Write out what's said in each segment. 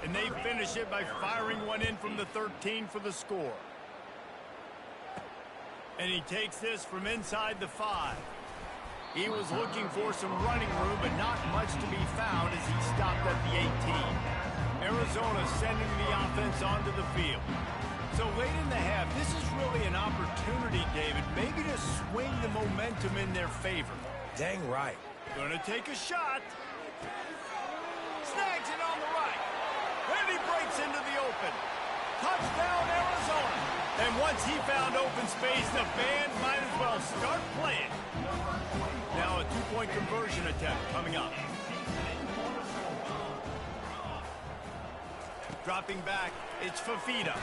And they finish it by firing one in from the 13 for the score. And he takes this from inside the 5. He was looking for some running room, but not much to be found as he stopped at the 18. Arizona sending the offense onto the field. So late in the half, this is really an opportunity, David, maybe to swing the momentum in their favor. Dang right. Gonna take a shot. Snags it on the right. And he breaks into the open. Touchdown, Arizona. And once he found open space, the band might as well start playing. Now a two-point conversion attempt coming up. Dropping back, it's Fafita.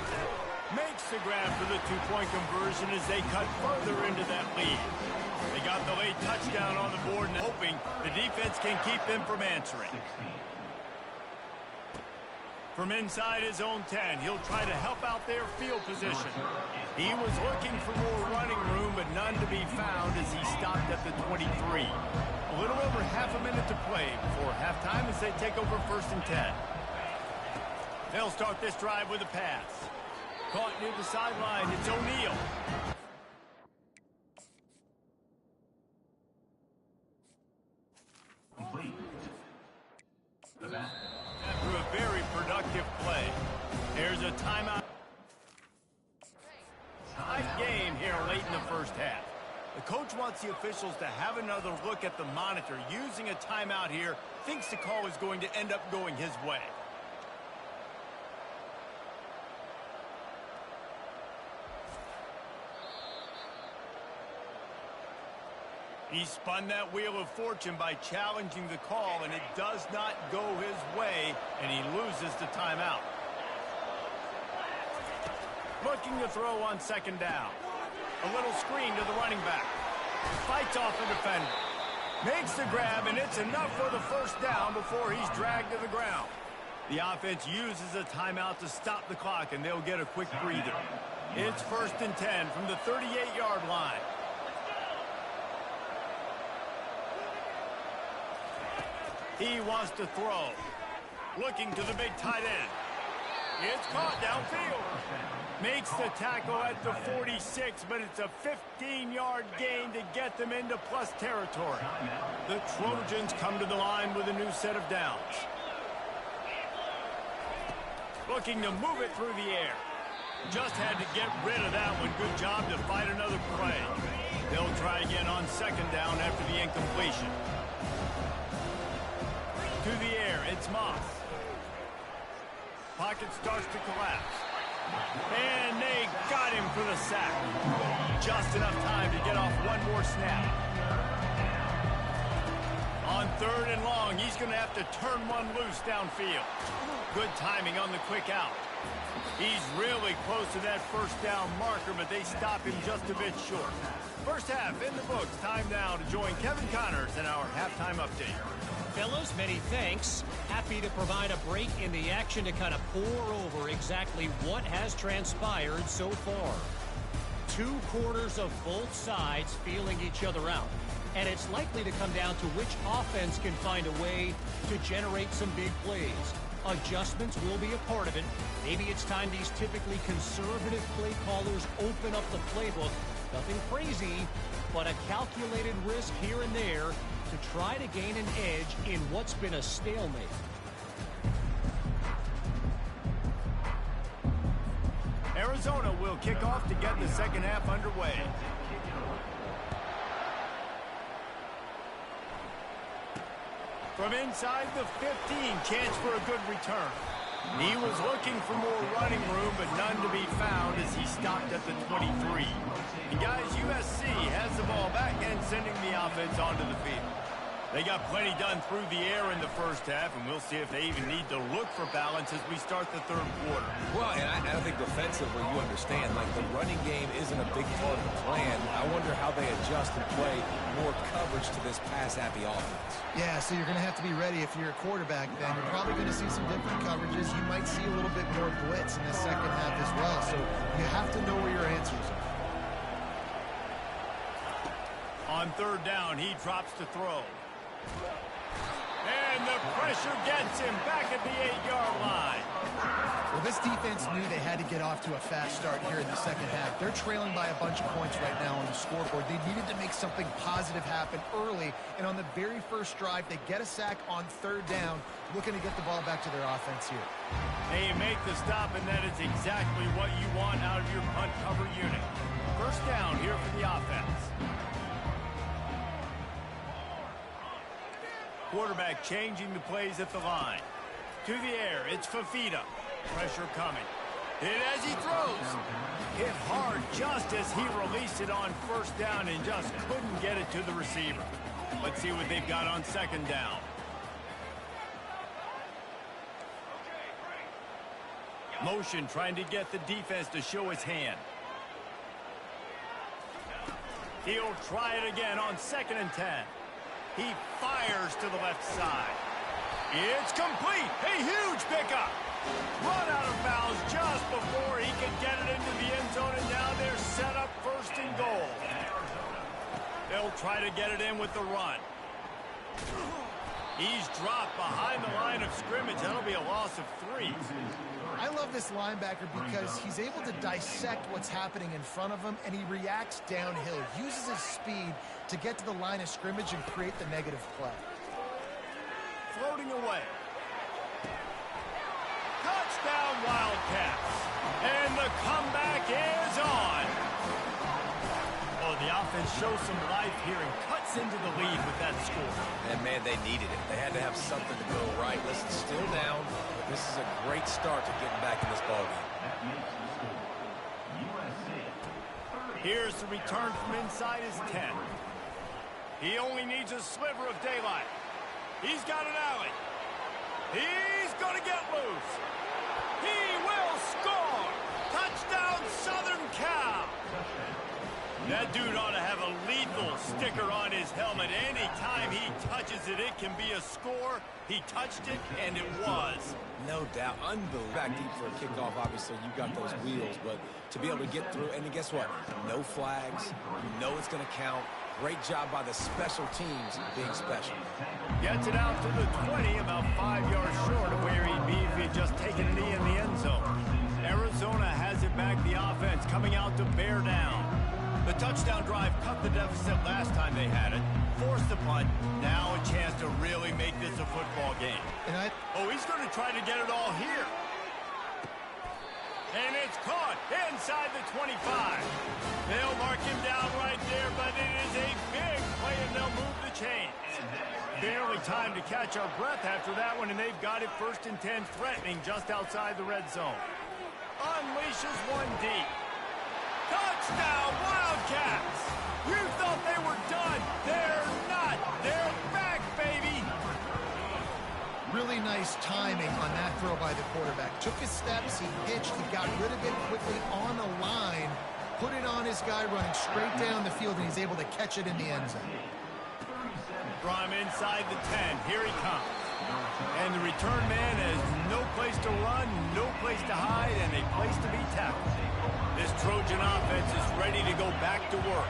Makes the grab for the two-point conversion as they cut further into that lead. They got the late touchdown on the board and hoping the defense can keep them from answering. From inside his own 10, he'll try to help out their field position. He was looking for more running room, but none to be found as he stopped at the 23. A little over half a minute to play before halftime as they take over 1st and 10. They'll start this drive with a pass. Caught near the sideline, it's O'Neal. After a very productive play, there's a timeout. Tight game here late in the first half. The coach wants the officials to have another look at the monitor. Using a timeout here, thinks the call is going to end up going his way. He spun that wheel of fortune by challenging the call, and it does not go his way, and he loses the timeout. Looking to throw on 2nd down. A little screen to the running back. Fights off the defender. Makes the grab, and it's enough for the 1st down before he's dragged to the ground. The offense uses a timeout to stop the clock, and they'll get a quick breather. It's 1st and 10 from the 38-yard line. He wants to throw. Looking to the big tight end. It's caught downfield. Makes the tackle at the 46, but it's a 15-yard gain to get them into plus territory. The Trojans come to the line with a new set of downs. Looking to move it through the air. Just had to get rid of that one. Good job to fight another play. They'll try again on 2nd down after the incompletion. To the air, it's Moss. Pocket starts to collapse. And they got him for the sack. Just enough time to get off one more snap. On 3rd and long, he's going to have to turn one loose downfield. Good timing on the quick out. He's really close to that 1st down marker, but they stop him just a bit short. First half in the books. Time now to join Kevin Connors in our halftime update. Fellas, many thanks. Happy to provide a break in the action to kind of pour over exactly what has transpired so far. 2 quarters of both sides feeling each other out. And it's likely to come down to which offense can find a way to generate some big plays. Adjustments will be a part of it. Maybe it's time these typically conservative play callers open up the playbook. Nothing crazy, but a calculated risk here and there to try to gain an edge in what's been a stalemate. Arizona will kick off to get the 2nd half underway. From inside the 15, chance for a good return. He was looking for more running room, but none to be found as he stopped at the 23. And guys, USC has the ball back and sending the offense onto the field. They got plenty done through the air in the first half, and we'll see if they even need to look for balance as we start the 3rd quarter. Well, and I think defensively, you understand, like the running game isn't a big part of the plan. I wonder how they adjust and play more coverage to this pass-happy offense. Yeah, so you're going to have to be ready if you're a quarterback then. You're probably going to see some different coverages. You might see a little bit more blitz in the 2nd half as well, so you have to know where your answers are. On 3rd down, he drops to throw. And the pressure gets him back at the 8-yard line. This defense knew they had to get off to a fast start here in the second half. They're trailing by a bunch of points right now on the scoreboard. They needed to make something positive happen early, and on the very first drive, they get a sack on third down, looking to get the ball back to their offense here. They make the stop, and that is exactly what you want out of your punt cover unit. First down here for the offense. Quarterback changing the plays at the line. To the air, it's Fafita. Pressure coming. Hit as he throws. Hit hard just as he released it on first down and just couldn't get it to the receiver. Let's see what they've got on second down. Motion trying to get the defense to show his hand. He'll try it again on 2nd and 10. He fires to the left side. It's complete. A huge pickup. Run out of bounds just before he could get it into the end zone, and now they're set up 1st and goal. They'll try to get it in with the run. He's dropped behind the line of scrimmage. That'll be a loss of 3. I love this linebacker because he's able to dissect what's happening in front of him, and he reacts downhill, uses his speed to get to the line of scrimmage and create the negative play. Floating away. Touchdown Wildcats. And the comeback is on. Oh, the offense shows some life here and cuts into the lead with that score. And, man, they needed it. They had to have something to go right. Listen, still down, but this is a great start to getting back in this ballgame. Here's the return from inside his 10. He only needs a sliver of daylight. He's got an alley. He's going to get loose. He will score. Touchdown, Southern Cal. That dude ought to have a lethal sticker on his helmet. Anytime he touches it, it can be a score. He touched it, and it was. No doubt. Unbelievable. Back deep for a kickoff, obviously, you got those wheels. But to be able to get through, and guess what? No flags. You know it's going to count. Great job by the special teams being special. Gets it out to the 20, about 5 yards short of where he'd be if he had just taken a knee in the end zone. Arizona has it back, the offense coming out to bear down. The touchdown drive cut the deficit last time they had it. Forced the punt. Now a chance to really make this a football game. Oh, he's going to try to get it all here. And it's caught inside the 25. They'll mark him down right there, but it is a big play, and they'll move the chains. Barely time to catch our breath after that one, and they've got it 1st and 10, threatening just outside the red zone. Unleashes one deep. Touchdown, Wildcats! You thought they were done. They're not. They're back, baby. Really nice timing on that throw by the quarterback. Took his steps, he pitched, he got rid of it quickly on the line, put it on his guy running straight down the field, and he's able to catch it in the end zone. From inside the 10, here he comes. And the return man has no place to run, no place to hide, and a place to be tackled. This Trojan offense is ready to go back to work.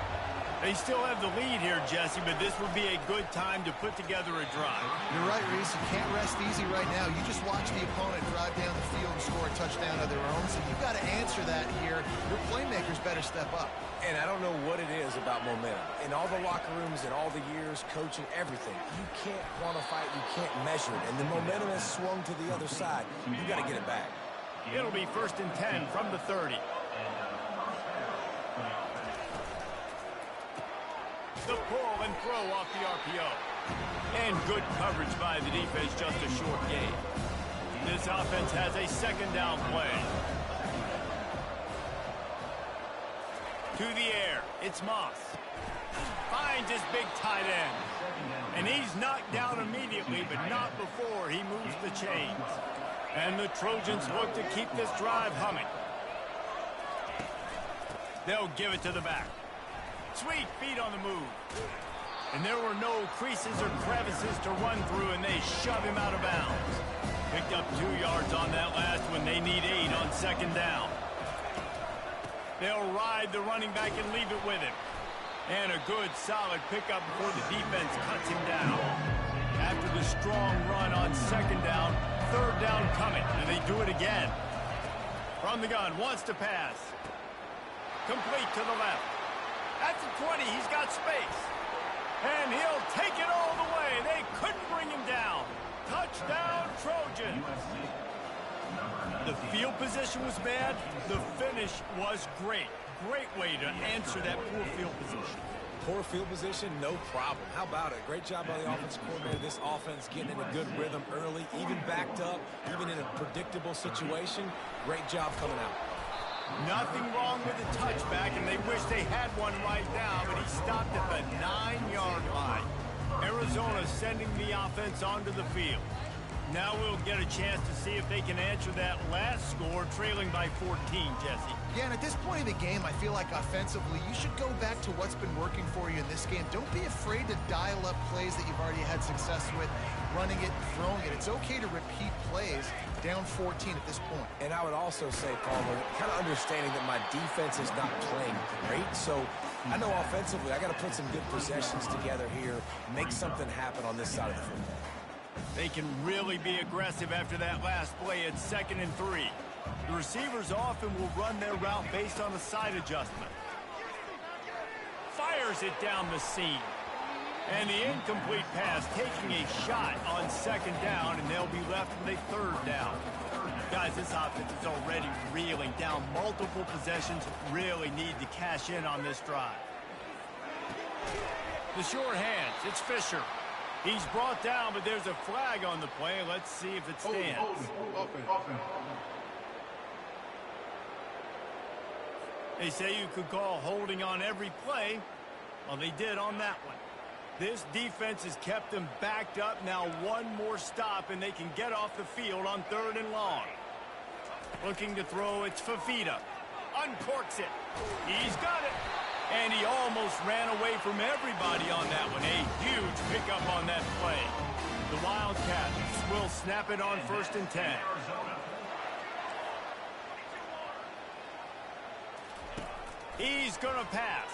They still have the lead here, Jesse, but this would be a good time to put together a drive. You're right, Reese. You can't rest easy right now. You just watch the opponent drive down the field and score a touchdown of their own, so you've got to answer that here. Your playmakers better step up. And I don't know what it is about momentum. In all the locker rooms and all the years, coaching, everything, you can't quantify it, you can't measure it. And the momentum has swung to the other side. You got to get it back. It'll be 1st and 10 from the 30. The pull and throw off the RPO. And good coverage by the defense, just a short gain. This offense has a 2nd down play. To the air, it's Moss. Finds his big tight end. And he's knocked down immediately, but not before he moves the chains. And the Trojans look to keep this drive humming. They'll give it to the back. Sweet feet on the move. And there were no creases or crevices to run through, and they shove him out of bounds. Picked up 2 yards on that last one. They need 8 on 2nd down. They'll ride the running back and leave it with him. And a good, solid pickup before the defense cuts him down. After the strong run on 2nd down, 3rd down coming, and they do it again. From the gun, wants to pass. Complete to the left. At the 20, he's got space. And he'll take it all the way. They couldn't bring him down. Touchdown, Trojan. The field position was bad. The finish was great. Great way to answer that poor field position. Poor field position, no problem. How about it? Great job by the offensive coordinator. This offense getting in a good rhythm early, even backed up, even in a predictable situation. Great job coming out. Nothing wrong with the touchback, and they wish they had one right now, but he stopped at the 9-yard line. Arizona sending the offense onto the field. Now we'll get a chance to see if they can answer that last score, trailing by 14, Jesse. Yeah, and at this point of the game, I feel like offensively, you should go back to what's been working for you in this game. Don't be afraid to dial up plays that you've already had success with, running it, throwing it. It's okay to repeat plays down 14 at this point. And I would also say, Palmer, kind of understanding that my defense is not playing great, so I know offensively I got to put some good possessions together here, make something happen on this side of the football. They can really be aggressive after that last play at 2nd and 3. The receivers often will run their route based on a side adjustment. Fires it down the seam. And the incomplete pass taking a shot on 2nd down, and they'll be left with a 3rd down. Guys, this offense is already reeling down multiple possessions. Really need to cash in on this drive. The short hands, it's Fisher. He's brought down, but there's a flag on the play. Let's see if it stands. They say you could call holding on every play. Well, they did on that one. This defense has kept them backed up. Now one more stop, and they can get off the field on 3rd and long. Looking to throw, it's Fafita. Uncorks it. He's got it. And he almost ran away from everybody on that one. A huge pickup on that play. The Wildcats will snap it on 1st and 10. He's going to pass.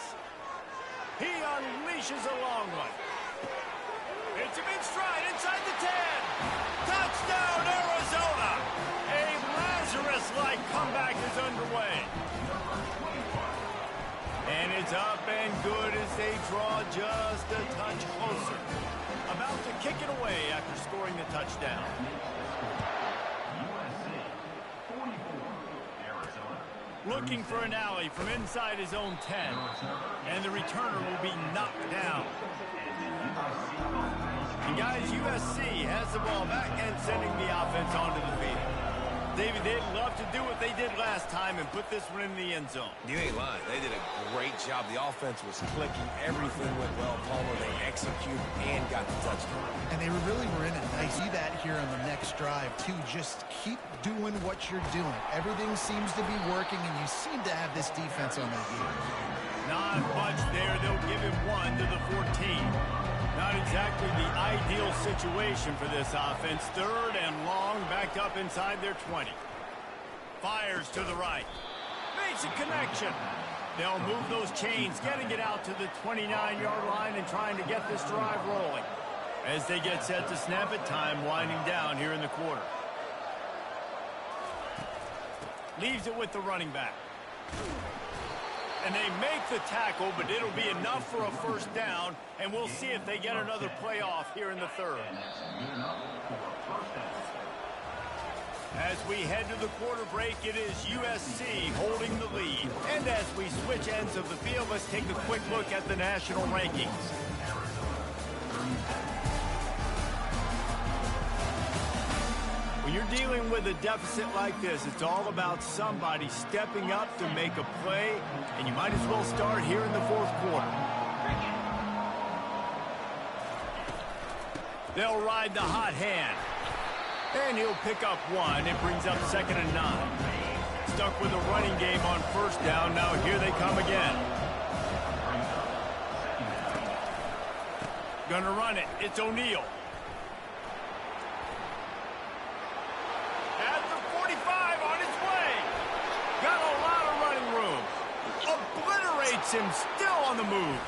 He unleashes a long one. It's a big stride inside the 10. Touchdown, Arizona. A Lazarus-like comeback is underway. And it's up and good as they draw just a touch closer. About to kick it away after scoring the touchdown. Looking for an alley from inside his own 10. And the returner will be knocked down. And guys, USC has the ball back and sending the offense onto the field. David, they'd love to do what they did last time and put this one in the end zone. You ain't lying. They did a great job. The offense was clicking. Everything went well. Palmer, they executed and got the touchdown. And they really were in it nice. See that here on the next drive, too. Just keep doing what you're doing. Everything seems to be working, and you seem to have this defense on their heels. Not much there. They'll give him 1 to the 14. Not exactly the ideal situation for this offense. 3rd and long, back up inside their 20. Fires to the right. Makes a connection. They'll move those chains, getting it out to the 29-yard line and trying to get this drive rolling. As they get set to snap it, time winding down here in the quarter. Leaves it with the running back. And they make the tackle, but it'll be enough for a 1st down, and we'll see if they get another play off here in the 3rd. As we head to the quarter break, it is USC holding the lead. And as we switch ends of the field, let's take a quick look at the national rankings. When you're dealing with a deficit like this, it's all about somebody stepping up to make a play, and you might as well start here in the 4th quarter. They'll ride the hot hand. And he'll pick up 1. It brings up 2nd and 9. Stuck with a running game on 1st down. Now here they come again. Gonna run it. It's O'Neal. At the 45 on his way. Got a lot of running room. Obliterates him, still on the move.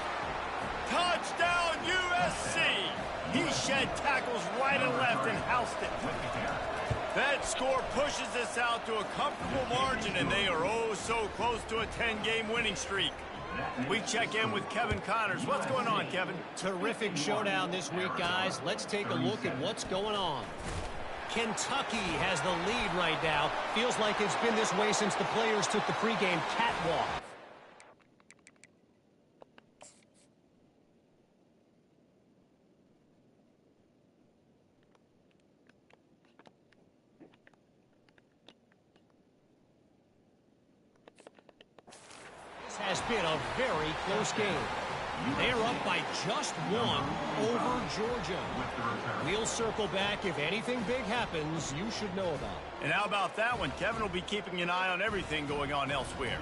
Touchdown USC. He shed tackles right and left and housed it. That score pushes us out to a comfortable margin, and they are oh so close to a 10-game winning streak. We check in with Kevin Connors. What's going on, Kevin? Terrific showdown this week, guys. Let's take a look at what's going on. Kentucky has the lead right now. Feels like it's been this way since the players took the pregame catwalk. Has been a very close game. They're up by just one over Georgia. We'll circle back. If anything big happens, you should know about it. And how about that one? Kevin will be keeping an eye on everything going on elsewhere.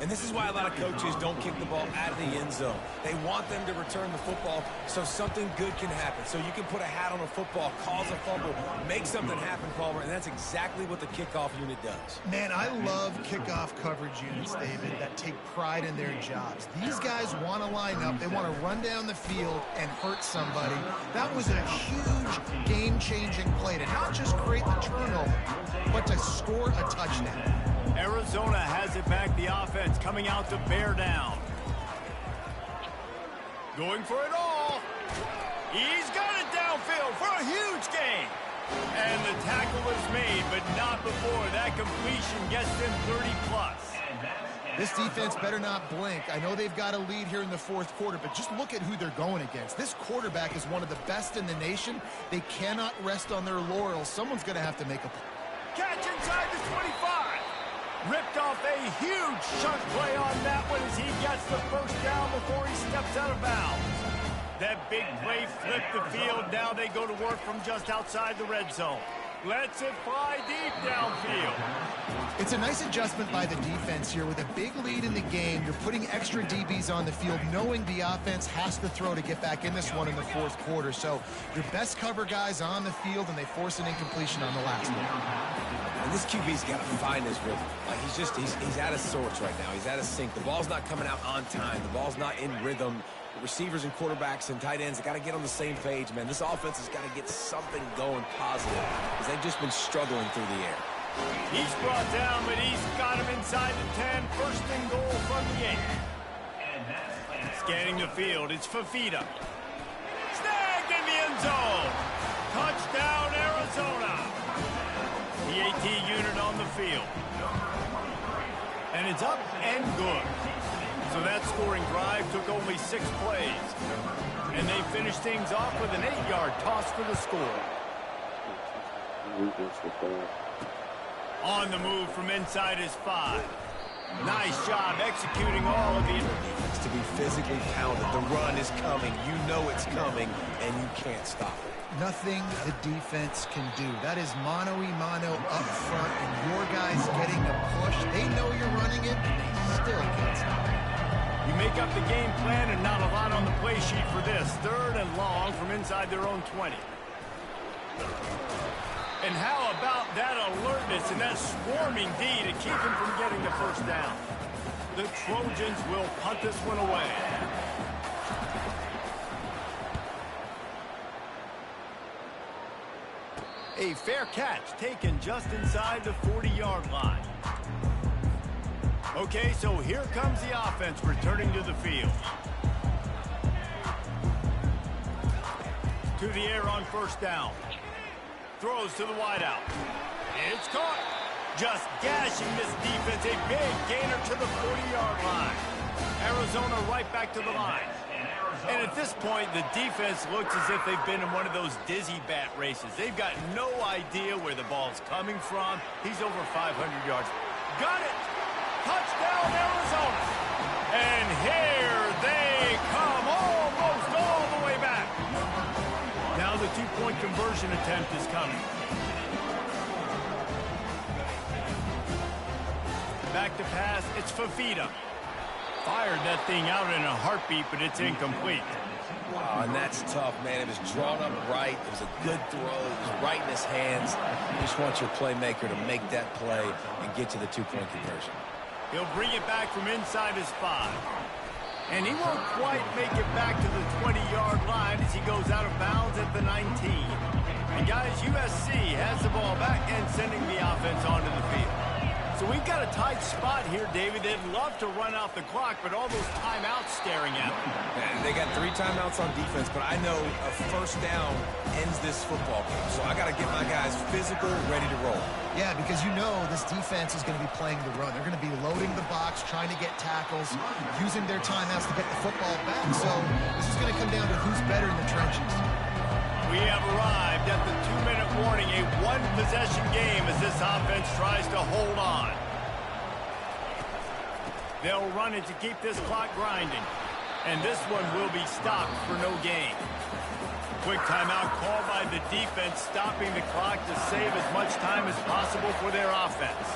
And this is why a lot of coaches don't kick the ball out of the end zone. They want them to return the football so something good can happen. So you can put a hat on a football, cause a fumble, make something happen, Palmer, and that's exactly what the kickoff unit does. Man, I love kickoff coverage units, David, that take pride in their jobs. These guys want to line up. They want to run down the field and hurt somebody. That was a huge game-changing play to not just create the turnover, but to score a touchdown. Arizona has it back. The offense coming out to bear down. Going for it all. He's got it downfield for a huge gain. And the tackle is made, but not before that completion gets them 30+. This defense better not blink. I know they've got a lead here in the fourth quarter, but just look at who they're going against. This quarterback is one of the best in the nation. They cannot rest on their laurels. Someone's going to have to make a play. Catch inside the 25. Ripped off a huge chunk play on that one as he gets the first down before he steps out of bounds. That big play flipped the field. Now they go to work from just outside the red zone. Lets it fly deep downfield. It's a nice adjustment by the defense here. With a big lead in the game, you're putting extra DBs on the field, knowing the offense has to throw to get back in this one in the fourth quarter. So your best cover guys on the field, and they force an incompletion on the last one. And this QB's got to find his rhythm. Like he's out of sorts right now. He's out of sync. The ball's not coming out on time. The ball's not in rhythm. The receivers and quarterbacks and tight ends have got to get on the same page, man. This offense has got to get something going positive because they've just been struggling through the air. He's brought down, but he's got him inside the 10. First and goal from the 8. Scanning the field, it's Fafita. Snagged in the end zone. Touchdown, Arizona. The AT unit on the field. And it's up and good. So that scoring drive took only 6 plays. And they finished things off with an 8-yard toss for the score. On the move from inside his 5. Nice job executing all of the defense to be physically pounded. The run is coming. You know it's coming, and you can't stop it. Nothing the defense can do. That is mano-a-mano up front, and your guys getting the push. They know you're running it, and they still can't stop it. You make up the game plan, and not a lot on the play sheet for this. 3rd and long from inside their own 20. And how about that alertness and that swarming D to keep him from getting the first down? The Trojans will punt this one away. A fair catch taken just inside the 40-yard line. Okay, so here comes the offense returning to the field. To the air on first down. Throws to the wideout. It's caught. Just gashing this defense. A big gainer to the 40-yard line. Arizona right back to the line. And at this point, the defense looks as if they've been in one of those dizzy bat races. They've got no idea where the ball's coming from. He's over 500 yards. Got it! Touchdown, Arizona! And here they come, almost all the way back. Now the 2-point conversion attempt is coming. Back to pass, it's Fafita. Fired that thing out in a heartbeat, but it's incomplete. Wow, and that's tough, man. It was drawn up right. It was a good throw. It was right in his hands. You just want your playmaker to make that play and get to the 2-point conversion. He'll bring it back from inside his 5. And he won't quite make it back to the 20-yard line as he goes out of bounds at the 19. And guys, USC has the ball back and sending the offense onto the field. So we've got a tight spot here, David. They'd love to run out the clock, but all those timeouts staring at them. Man, they got 3 timeouts on defense, but I know a first down ends this football game. So I got to get my guys physical, ready to roll. Yeah, because you know this defense is going to be playing the run. They're going to be loading the box, trying to get tackles, using their timeouts to get the football back. So this is going to come down to who's better in the trenches. We have arrived at the 2-minute warning, a one-possession game as this offense tries to hold on. They'll run it to keep this clock grinding. And this one will be stopped for no gain. Quick timeout called by the defense, stopping the clock to save as much time as possible for their offense.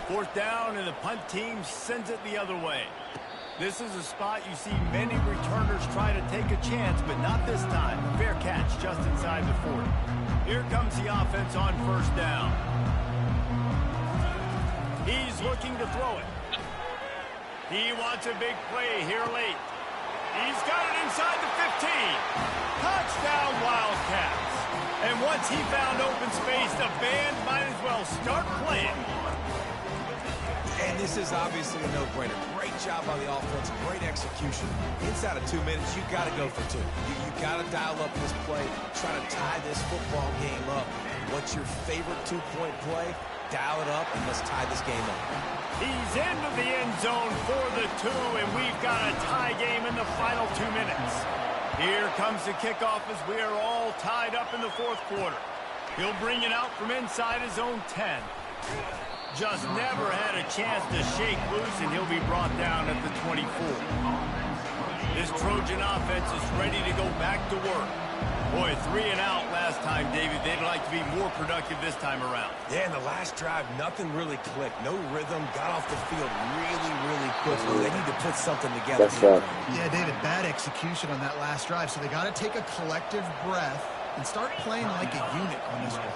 4th down, and the punt team sends it the other way. This is a spot you see many returners try to take a chance, but not this time. Fair catch just inside the 40. Here comes the offense on 1st down. He's looking to throw it. He wants a big play here late. He's got it inside the 15. Touchdown, Wildcats. And once he found open space, the band might as well start playing. And this is obviously a no-brainer. Great job by the offense, great execution. Inside of 2 minutes, you got to go for 2. You got to dial up this play, try to tie this football game up. What's your favorite 2-point play? Dial it up, and let's tie this game up. He's into the end zone for the 2, and we've got a tie game in the final 2 minutes. Here comes the kickoff as we are all tied up in the 4th quarter. He'll bring it out from inside his own 10. Just never had a chance to shake loose, and he'll be brought down at the 24. This Trojan offense is ready to go back to work. Boy, 3 and out last time, David. They'd like to be more productive this time around. Yeah, in the last drive, nothing really clicked. No rhythm, got off the field really, really quickly. They need to put something together. Yeah, David, bad execution on that last drive, so they got to take a collective breath and start playing like a unit on this one.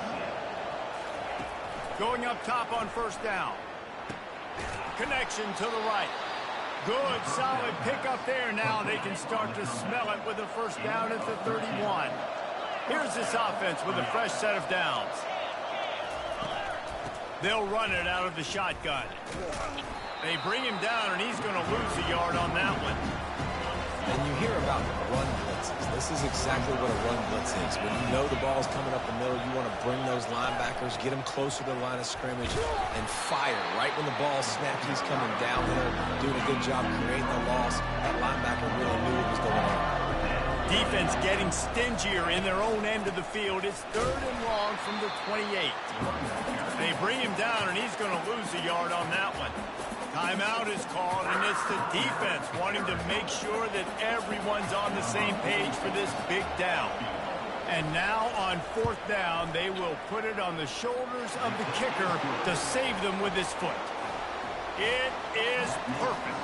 Going up top on 1st down. Connection to the right. Good, solid pickup there. Now they can start to smell it with a 1st down at the 31. Here's this offense with a fresh set of downs. They'll run it out of the shotgun. They bring him down, and he's going to lose a yard on that one. And you hear about run blitzes. This is exactly what a run blitz is. When you know the ball's coming up the middle, you want to bring those linebackers, get them closer to the line of scrimmage, and fire. Right when the ball snaps, he's coming downhill, doing a good job creating the loss. That linebacker really knew what was going on. Defense getting stingier in their own end of the field. It's 3rd and long from the 28. They bring him down, and he's going to lose a yard on that one. Timeout is called, and it's the defense wanting to make sure that everyone's on the same page for this big down. And now on 4th down, they will put it on the shoulders of the kicker to save them with his foot. It is perfect.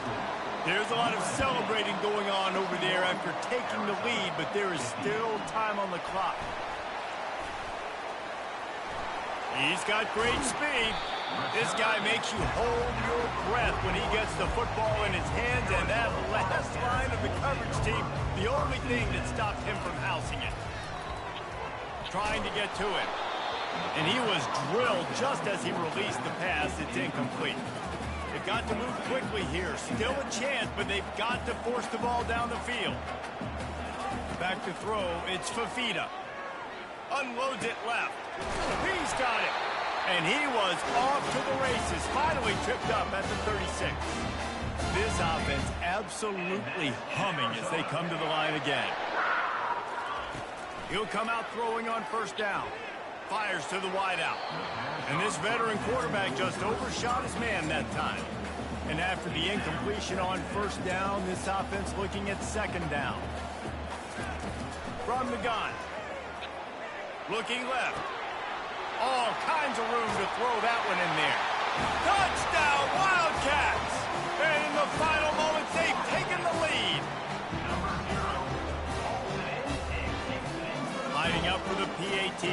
There's a lot of celebrating going on over there after taking the lead, but there is still time on the clock. He's got great speed. This guy makes you hold your breath when he gets the football in his hands, and that last line of the coverage team, the only thing that stopped him from housing it. Trying to get to it. And he was drilled just as he released the pass. It's incomplete. They've got to move quickly here. Still a chance, but they've got to force the ball down the field. Back to throw. It's Fafita. Unloads it left. He's got it. And he was off to the races. Finally tripped up at the 36. This offense absolutely humming as they come to the line again. He'll come out throwing on 1st down. Fires to the wideout. And this veteran quarterback just overshot his man that time. And after the incompletion on 1st down, this offense looking at 2nd down. From the gun. Looking left. All kinds of room to throw that one in there. Touchdown, Wildcats! And in the final moments, they've taken the lead. Lining up for the PAT.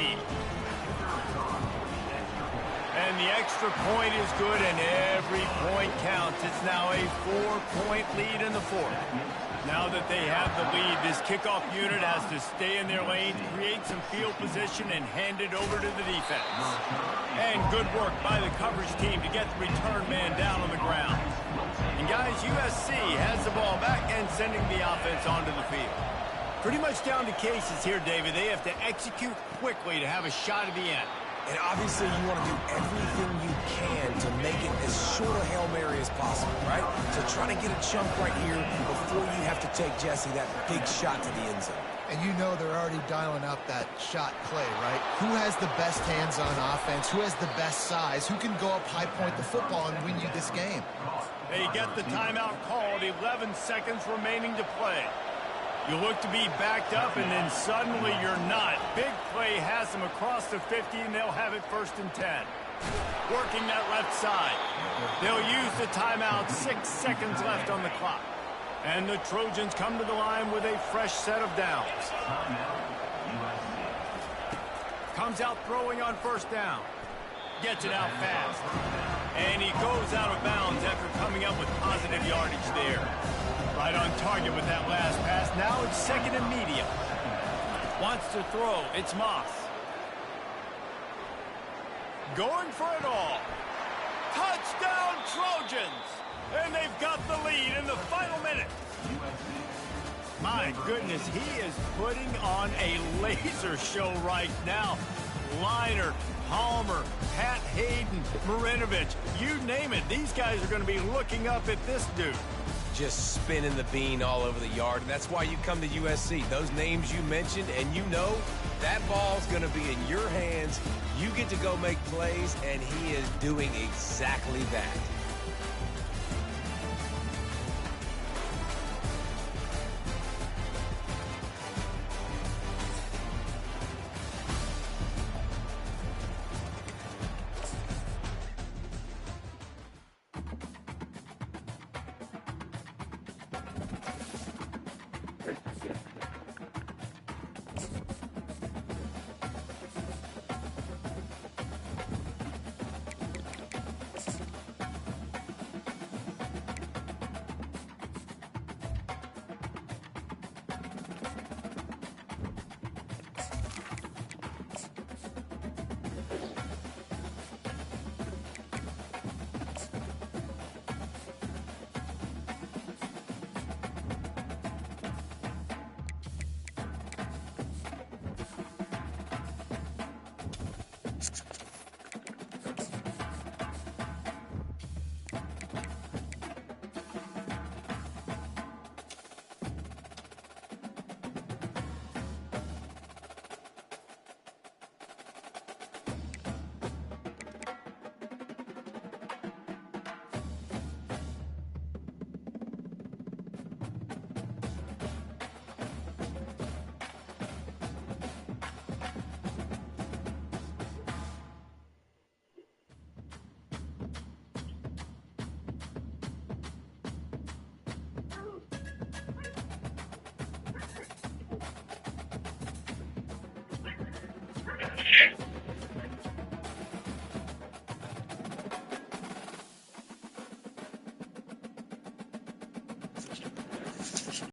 And And the extra point is good, and every point counts. It's now a 4-point lead in the fourth. Now that they have the lead, this kickoff unit has to stay in their lane, create some field position, and hand it over to the defense. And good work by the coverage team to get the return man down on the ground. And guys, USC has the ball back and sending the offense onto the field. Pretty much down to cases here, David. They have to execute quickly to have a shot at the end. And obviously, you want to do everything you can to make it as short a Hail Mary as possible, right? So try to get a chunk right here before you have to take Jesse that big shot to the end zone. And you know they're already dialing up that shot play, right? Who has the best hands on offense? Who has the best size? Who can go up high point the football and win you this game? They get the timeout called, 11 seconds remaining to play. You look to be backed up, and then suddenly you're not. Big play has them across the 50, and they'll have it 1st and 10. Working that left side. They'll use the timeout, 6 seconds left on the clock. And the Trojans come to the line with a fresh set of downs. Comes out throwing on 1st down. Gets it out fast. And he goes out of bounds after coming up with positive yardage there. Right on target with that last pass. Now it's 2nd and medium. Wants to throw. It's Moss. Going for it all. Touchdown Trojans! And they've got the lead in the final minute. My goodness, he is putting on a laser show right now. Liner, Palmer, Pat Hayden, Marinovich, you name it. These guys are going to be looking up at this dude. Just spinning the bean all over the yard, and that's why you come to USC. Those names you mentioned, and you know that ball's going to be in your hands. You get to go make plays, and he is doing exactly that.